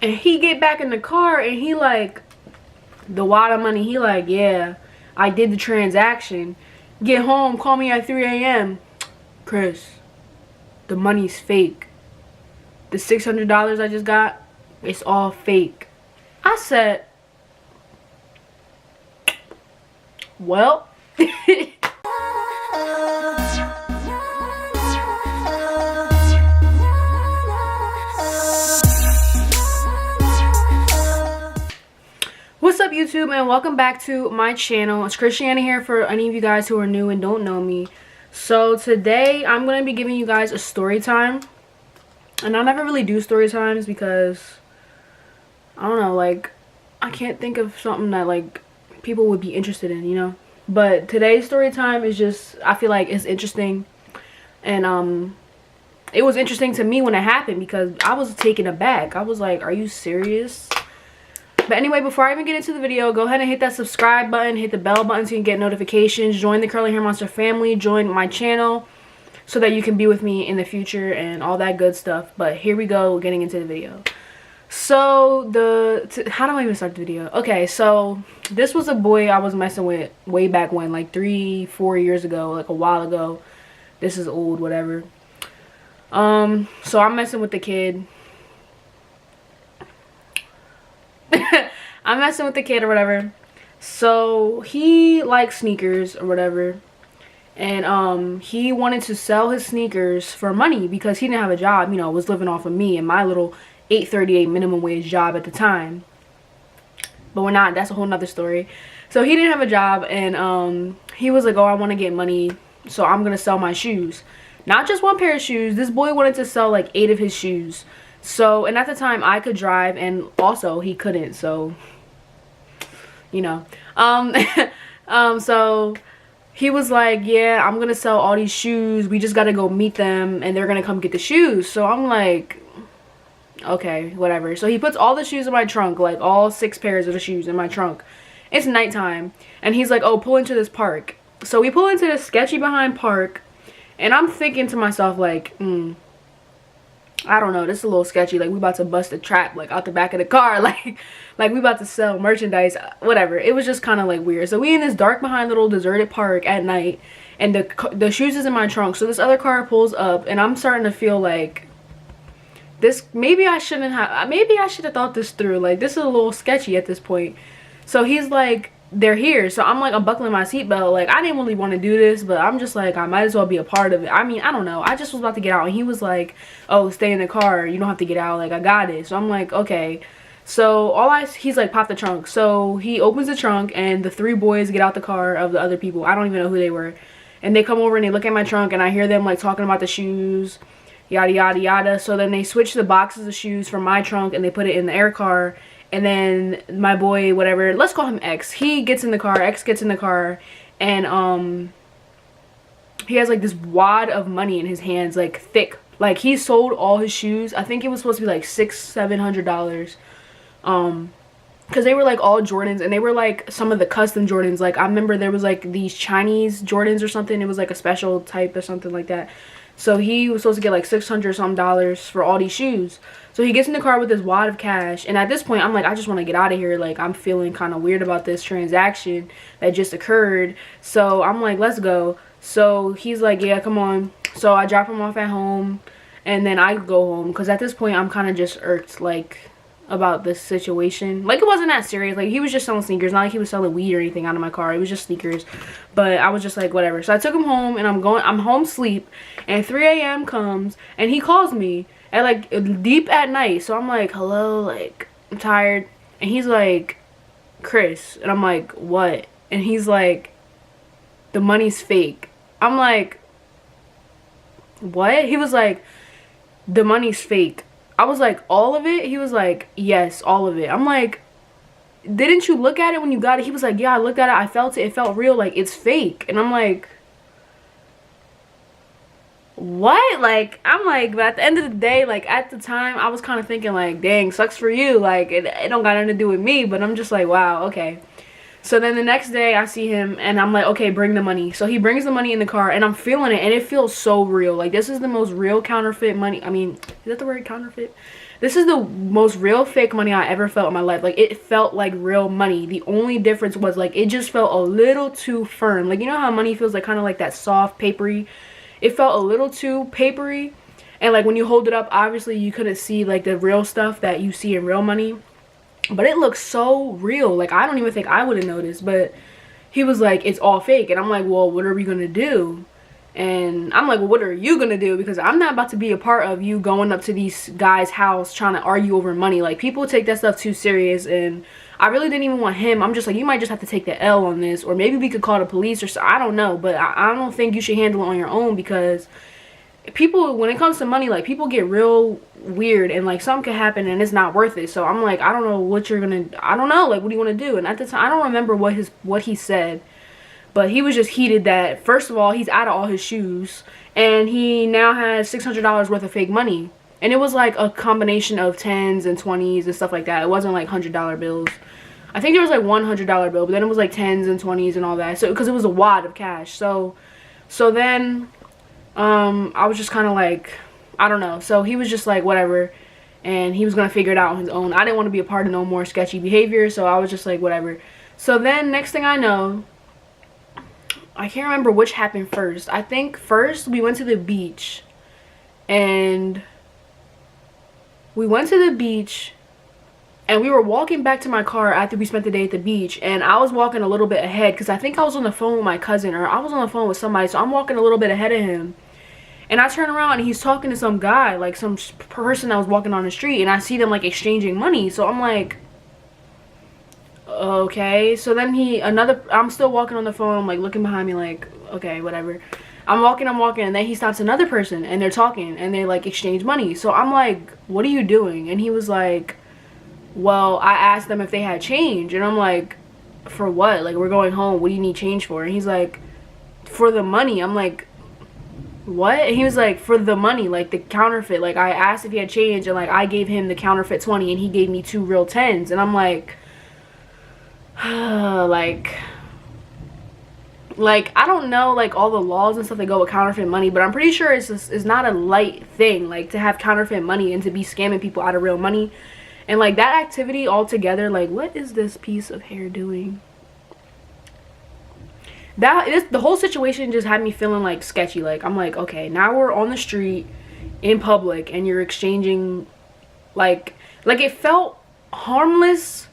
And he get back in the car and he like, the wad of money, he like, yeah, I did the transaction. Get home, call me at 3 a.m. Chris, the money's fake. The $600 I just got, it's all fake. I said, well. What's up, YouTube, and welcome back to my channel. It's Christiana here for any of you guys who are new and don't know me. So today I'm going to be giving you guys a story time. And I never really do story times because, I don't know, like, I can't think of something that, like, people would be interested in, you know? But today's story time is just, I feel like it's interesting. And, it was interesting to me when it happened because I was taken aback. I was like, are you serious? But anyway, before I even get into the video, go ahead and hit that subscribe button, hit the bell button so you can get notifications, join the Curly Hair Monster family, join my channel so that you can be with me in the future and all that good stuff. But here we go, getting into the video. So, how do I even start the video? Okay, so this was a boy I was messing with way back when, like 3-4 years ago, like a while ago. This is old, whatever. So I'm messing with the kid. I'm messing with the kid or whatever. So he likes sneakers or whatever, and he wanted to sell his sneakers for money because he didn't have a job, you know, was living off of me and my little $8.38 minimum wage job at the time. But we're not, that's a whole nother story. So he didn't have a job, and he was like, oh, I want to get money, so I'm gonna sell my shoes. Not just one pair of shoes. This boy wanted to sell like 8 of his shoes. So, and at the time I could drive and also he couldn't, so, you know. So he was like, yeah, I'm gonna sell all these shoes. We just gotta go meet them and they're gonna come get the shoes. So I'm like, okay, whatever. So he puts all the shoes in my trunk, like all 6 pairs of the shoes in my trunk. It's nighttime and he's like, oh, pull into this park. So we pull into this sketchy behind park and I'm thinking to myself like, I don't know, this is a little sketchy. Like, we about to bust a trap, like, out the back of the car. Like we about to sell merchandise, whatever. It was just kind of, like, weird. So we in this dark behind little deserted park at night, and the shoes is in my trunk. So this other car pulls up, and I'm starting to feel like this, maybe I should have thought this through. Like, this is a little sketchy at this point. So he's like, they're here. So I'm like, I'm buckling my seatbelt. Like, I didn't really want to do this, but I'm just like, I might as well be a part of it. I mean, I don't know, I just was about to get out and he was like, oh, stay in the car, you don't have to get out, like, I got it. So I'm like, okay. So he's like, pop the trunk. So he opens the trunk and the 3 boys get out the car of the other people. I don't even know who they were, and they come over and they look at my trunk and I hear them like talking about the shoes, yada yada yada. So then they switch the boxes of shoes from my trunk and they put it in the air car. And then my boy, whatever, let's call him X, he gets in the car, X gets in the car, and he has like this wad of money in his hands, like thick. Like, he sold all his shoes. I think it was supposed to be like $600-700. Because they were like all Jordans, and they were like some of the custom Jordans. Like, I remember there was like these Chinese Jordans or something. It was like a special type or something like that. So he was supposed to get like $600 some for all these shoes. So he gets in the car with this wad of cash, and at this point I'm like, I just want to get out of here. Like, I'm feeling kind of weird about this transaction that just occurred. So I'm like, let's go. So he's like, yeah, come on. So I drop him off at home, and then I go home because at this point I'm kind of just irked, like, about this situation. Like, it wasn't that serious. Like, he was just selling sneakers, not like he was selling weed or anything out of my car. It was just sneakers. But I was just like, whatever. So I took him home, and I'm home sleep, and 3 a.m. comes and he calls me at like deep at night. So I'm like, hello, like, I'm tired. And he's like, Chris. And I'm like, what? And he's like, the money's fake. I'm like, what? He was like, the money's fake. I was like, all of it? He was like, yes, all of it. I'm like, didn't you look at it when you got it? He was like, yeah, I looked at it, I felt it, it felt real, like, it's fake. And I'm like, what? Like, I'm like, but at the end of the day, like, at the time I was kind of thinking like, dang, sucks for you, like, it don't got nothing to do with me. But I'm just like, wow, okay. So then the next day I see him and I'm like, okay, bring the money. So he brings the money in the car and I'm feeling it and it feels so real. Like, this is the most real counterfeit money. I mean, is that the word, counterfeit? This is the most real fake money I ever felt in my life. Like, it felt like real money. The only difference was, like, it just felt a little too firm. Like, you know how money feels like kind of like that soft, papery? It felt a little too papery. And, like, when you hold it up, obviously you couldn't see, like, the real stuff that you see in real money. But it looks so real. Like, I don't even think I would have noticed. But he was like, it's all fake. And I'm like, well, what are we going to do? And I'm like, well, what are you gonna do? Because I'm not about to be a part of you going up to these guys' house trying to argue over money. Like, people take that stuff too serious, and I really didn't even want him. I'm just like, you might just have to take the L on this, or maybe we could call the police or so. I don't know, but I don't think you should handle it on your own, because people, when it comes to money, like, people get real weird, and like something could happen and it's not worth it. So I'm like, I don't know what you're gonna, I don't know, like, what do you want to do? And at the time, I don't remember what he said. But he was just heated that, first of all, he's out of all his shoes. And he now has $600 worth of fake money. And it was like a combination of 10s and 20s and stuff like that. It wasn't like $100 bills. I think there was like $100 bill, but then it was like 10s and 20s and all that. So, because it was a wad of cash. So then, I was just kind of like, I don't know. So he was just like, whatever. And he was going to figure it out on his own. I didn't want to be a part of no more sketchy behavior. So I was just like, whatever. So then, next thing I know, I can't remember which happened first. I think first we went to the beach. And we went to the beach. And we were walking back to my car after we spent the day at the beach. And I was walking a little bit ahead, because I think I was on the phone with my cousin, or I was on the phone with somebody. So I'm walking a little bit ahead of him. And I turn around and he's talking to some guy, like some person that was walking on the street. And I see them like exchanging money. So I'm like, okay. So then I'm still walking on the phone. I'm like looking behind me like, okay, whatever. I'm walking. And then he stops another person and they're talking and they like exchange money. So I'm like, what are you doing? And he was like, well, I asked them if they had change. And I'm like, for what? Like, we're going home. What do you need change for? And he's like, for the money. I'm like, what? And he was like, for the money, like the counterfeit. Like, I asked if he had change and like I gave him the counterfeit 20 and he gave me 2 real 10s. And I'm like, like I don't know like all the laws and stuff that go with counterfeit money, but I'm pretty sure it's not a light thing, like, to have counterfeit money and to be scamming people out of real money. And like that activity altogether, like, what is this piece of hair doing? The whole situation just had me feeling like sketchy. Like, I'm like, okay, now we're on the street in public and you're exchanging, like it felt harmless,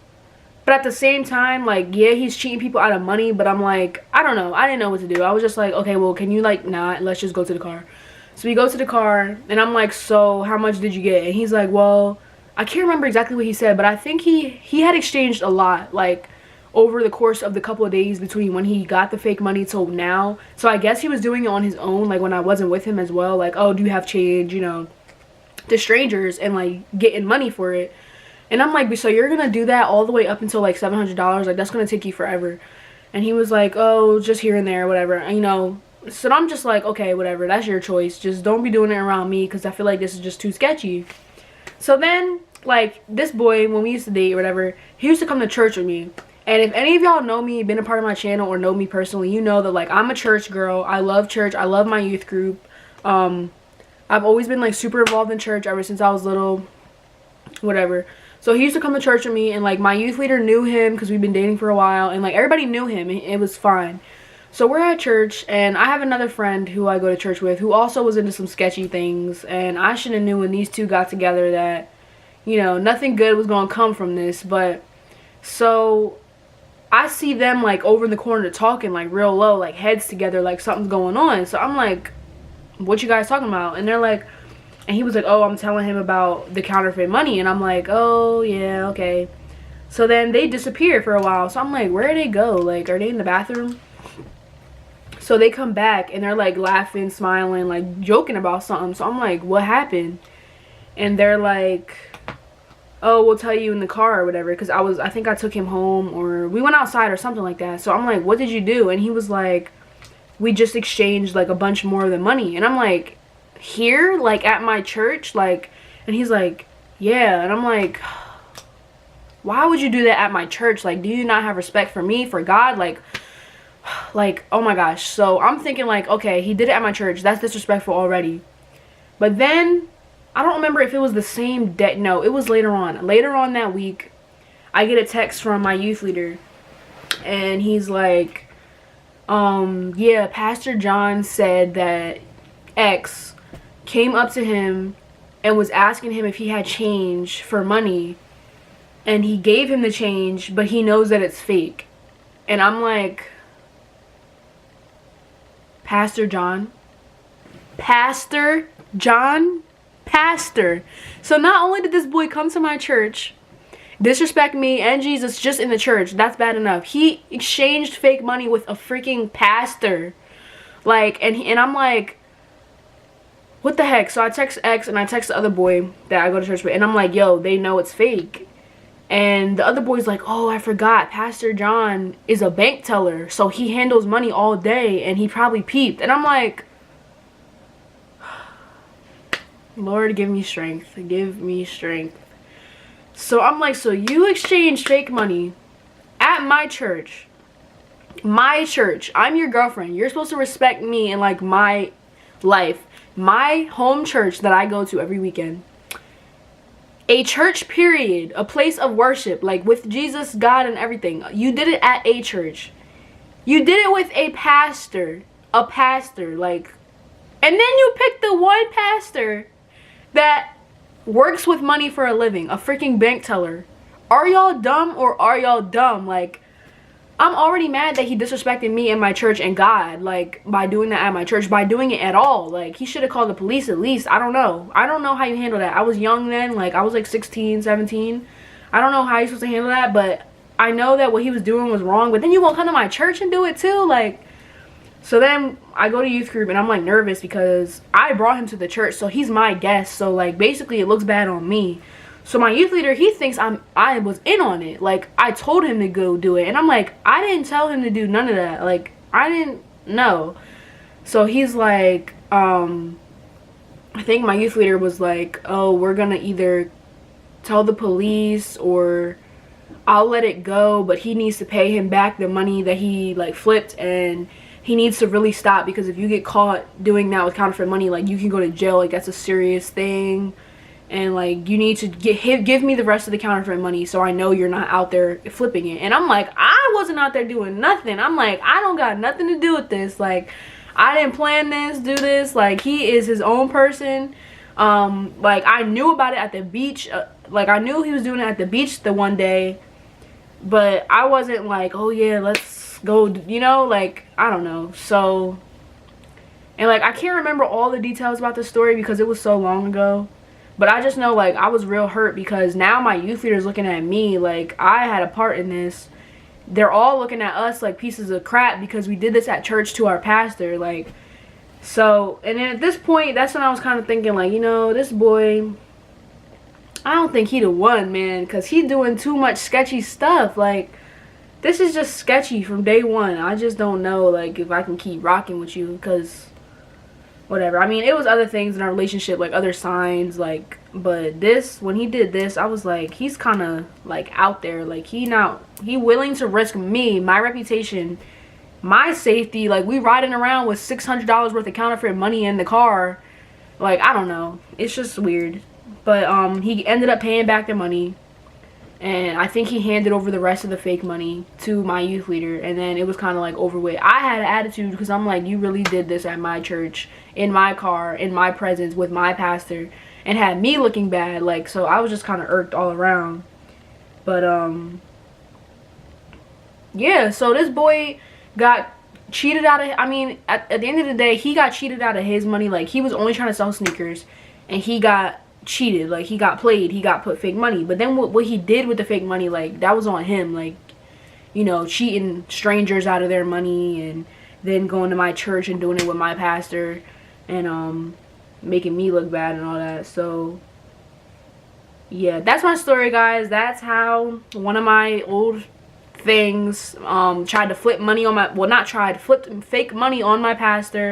but at the same time, like, yeah, he's cheating people out of money, but I'm like, I don't know. I didn't know what to do. I was just like, okay, well, can you, like, not, let's just go to the car. So we go to the car, and I'm like, so how much did you get? And he's like, well, I can't remember exactly what he said, but I think he had exchanged a lot, like, over the course of the couple of days between when he got the fake money till now. So I guess he was doing it on his own, like, when I wasn't with him as well. Like, oh, do you have change, you know, to strangers, and, like, getting money for it. And I'm like, so you're gonna do that all the way up until like $700? Like, that's gonna take you forever. And he was like, oh, just here and there, whatever, and, you know. So I'm just like, okay, whatever, that's your choice. Just don't be doing it around me, because I feel like this is just too sketchy. So then, like, this boy, when we used to date or whatever, he used to come to church with me. And if any of y'all know me, been a part of my channel, or know me personally, you know that, like, I'm a church girl. I love church. I love my youth group. I've always been, like, super involved in church ever since I was little, whatever. So he used to come to church with me, and like my youth leader knew him because we've been dating for a while, and like everybody knew him. It was fine. So we're at church, and I have another friend who I go to church with who also was into some sketchy things, and I should have knew when these two got together that, you know, nothing good was going to come from this. But so I see them like over in the corner talking like real low, like heads together, like something's going on. So I'm like, what you guys talking about? And they're like, and he was like, oh, I'm telling him about the counterfeit money. And I'm like, oh, yeah, okay. So then they disappear for a while. So I'm like, where did they go? Like, are they in the bathroom? So they come back, and they're, like, laughing, smiling, like, joking about something. So I'm like, what happened? And they're like, oh, we'll tell you in the car or whatever. Because I think I took him home, or we went outside or something like that. So I'm like, what did you do? And he was like, we just exchanged, like, a bunch more of the money. And I'm like, here, like at my church, like, and he's like, yeah. And I'm like, why would you do that at my church? Like, do you not have respect for me, for God? Like, oh my gosh. So I'm thinking like, okay, he did it at my church, that's disrespectful already. But then I don't remember if it was the same day. No, it was later on. Later on that week, I get a text from my youth leader. And he's like, yeah, Pastor John said that X came up to him and was asking him if he had change for money. And he gave him the change, but he knows that it's fake. And I'm like, Pastor John? Pastor John? Pastor. So not only did this boy come to my church, disrespect me and Jesus just in the church, that's bad enough. He exchanged fake money with a freaking pastor. Like, and I'm like, what the heck? So I text X and I text the other boy that I go to church with, and I'm like, yo, they know it's fake. And the other boy's like, oh, I forgot, Pastor John is a bank teller, so he handles money all day, and he probably peeped. And I'm like, Lord, give me strength. Give me strength. So I'm like, so you exchange fake money at my church. My church. I'm your girlfriend. You're supposed to respect me and like my life. My home church that I go to every weekend. A church, period. A place of worship. Like with Jesus, God, and everything. You did it at a church. You did it with a pastor. A pastor. Like, and then you picked the one pastor that works with money for a living. A freaking bank teller. Are y'all dumb or are y'all dumb? Like, I'm already mad that he disrespected me and my church and God, like, by doing that at my church, by doing it at all. Like, he should have called the police at least. I don't know. I don't know how you handle that. I was young then. Like, I was like 16, 17. I don't know how you're supposed to handle that, but I know that what he was doing was wrong. But then you won't come to my church and do it too? Like, so then I go to youth group and I'm like nervous because I brought him to the church. So he's my guest. So, like, basically it looks bad on me. So my youth leader, he thinks I was in on it. Like, I told him to go do it. And I'm like, I didn't tell him to do none of that. Like, I didn't know. So he's like, I think my youth leader was like, oh, we're going to either tell the police or I'll let it go. But he needs to pay him back the money that he, like, flipped. And he needs to really stop because if you get caught doing that with counterfeit money, like, you can go to jail. Like, that's a serious thing. And, like, you need to give me the rest of the counterfeit money so I know you're not out there flipping it. And I'm like, I wasn't out there doing nothing. I'm like, I don't got nothing to do with this. Like, I didn't plan this, do this. Like, he is his own person. Like, I knew about it at the beach. Like, I knew he was doing it at the beach the one day. But I wasn't like, oh, yeah, let's go, you know? Like, I don't know. So, and, like, I can't remember all the details about the story because it was so long ago. But I just know, like, I was real hurt because now my youth leader is looking at me like I had a part in this. They're all looking at us like pieces of crap because we did this at church to our pastor. Like, so, and then at this point, that's when I was kind of thinking, like, you know, this boy, I don't think he the one, man, because he's doing too much sketchy stuff. Like, this is just sketchy from day one. I just don't know, like, if I can keep rocking with you because whatever. I mean, it was other things in our relationship, like other signs, like, but this, when he did this, I was like, he's kind of like out there. Like, he willing to risk me, my reputation, my safety. Like, we riding around with $600 worth of counterfeit money in the car. Like, I don't know. It's just weird. But he ended up paying back the money. And I think he handed over the rest of the fake money to my youth leader. And then it was kind of like over with. I had an attitude because I'm like, you really did this at my church, in my car, in my presence, with my pastor. And had me looking bad. Like, so I was just kind of irked all around. But, yeah. So this boy got cheated out of, I mean, at the end of the day, he got cheated out of his money. Like, he was only trying to sell sneakers. And he got cheated. Like, he got played. He got put fake money. But then what he did with the fake money, like, that was on him. Like, you know, cheating strangers out of their money and then going to my church and doing it with my pastor and making me look bad and all that. So yeah, that's my story, guys. That's how one of my old things tried to flip money on my, well, not tried, flipped fake money on my pastor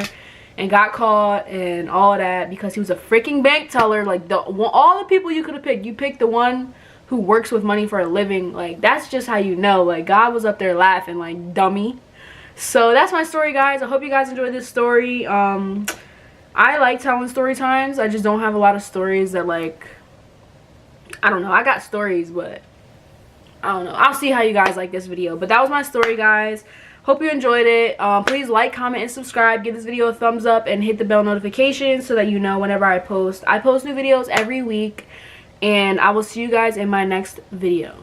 and got caught and all that because he was a freaking bank teller. Like, all the people you could have picked, you picked the one who works with money for a living. Like, that's just how you know. Like, God was up there laughing like, dummy. So that's my story, guys. I hope you guys enjoyed this story. I I like telling story times. I just don't have a lot of stories that, like, I don't know. I got stories, but I don't know. I'll see how you guys like this video. But that was my story, guys. Hope you enjoyed it. Please like, comment, and subscribe. Give this video a thumbs up and hit the bell notification so that you know whenever I post. I post new videos every week. And I will see you guys in my next video.